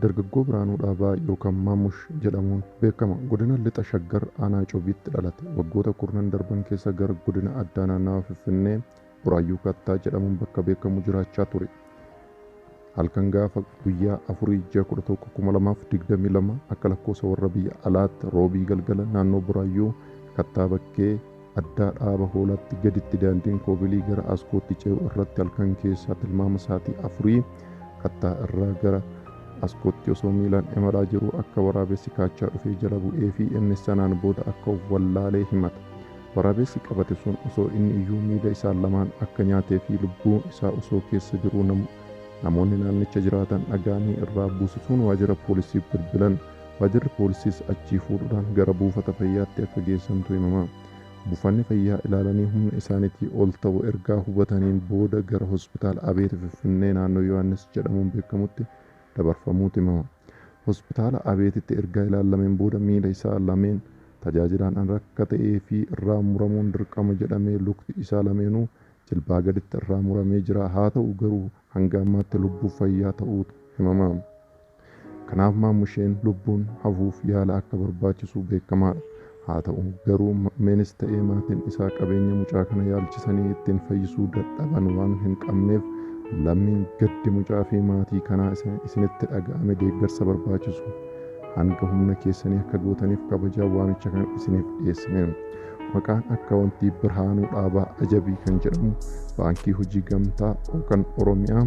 Dargaggoo Biraanuu Dhaabaa yookaan Maamush jedhamuun beekama. Godina Lixa Shaggar Aanaa Coobiitti dhalate. Waggoota kurnan darban keessa gara godina addaa naannawaa Finfinnee Buraayyuu Kattaa jedhamuun bakka beekamu jiraachaa ture. Halkan gaafa guyyaa 4/11/2022 akka lakkoofsa warra biyya alaatti roobii galgala naannoo Buraayyuu Kattaa bakkee addaa dhaaba hoolaatti gaditti daandiin koobilii gara Askootti ce'u irratti halkan keessaa tilmaama sa'aatii 4 Kattaa irraa gara Askootti osoo miilaan imalaa jiru akka waraabessi kaachaa dhufee jala bu'ee fi inni sanaan booda akka of wallaalee himata. Waraabessi qabate sun osoo inni iyyuu miila isaa lamaan akka nyaatee fi lubbuun isaa osoo keessa jiru namoonni naannicha jiraatan dhagaanii irraa buusisuun waajjira poolisiif bilbilan. Waajjirri poolisiis achii fuudhuudhaan gara buufata fayyaatti akka geessantu himama. Buufanni fayyaa ilaalanii humna isaaniitii ol ta'u ergaa hubataniin booda gara hospitaala Abeet Finfinnee naannoo Yohaannis jedhamuun beekamutti dabarfamuutu himama. Hospitaala Abeetitti ergaa ilaalameen booda miila isaa lameen tajaajilaan rakka ta'ee fi irraa muramuun dirqama jedhamee lukti isaa lameenuu jilbaa gaditti irraa muramee jira. Haa ta'u garuu hanga ammaatti lubbuu fayyaa ta'uutu himama. Kanaaf Maamusheen lubbuun hafuuf yaala akka barbaachisu beekamaadha. Haa ta'u garuu meenis ta'ee maatiin isaa qabeenya mucaa kana yaalchisanii ittiin fayyisuu dadhaban waan hin qabneef lammiin gaddi mucaa fi maatii kanaa isinitti dhaga'ame deeggarsa barbaachisu hanga humna keessanii akka gootaniif kabajaa waamicha kan isiniif dhiyeessine. Maqaan akkaawuntii Birhaanuu Dhaabaa Ajabii kan jedhamu baankii hojii gamtaa yookaan Oromiyaa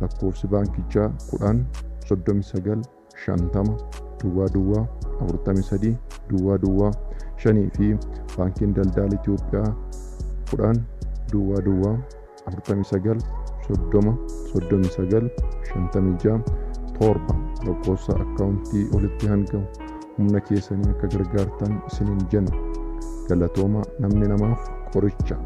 lakkoofsi baankichaa 10-50-50-43 fi baankiin daldala Itoophiyaa 10-49-30-39-56 lakkoofsa akkaawuntii olitti hanga humna keessanii akka gargaartan isiniin jenna. Galatooma namni namaaf qoricha.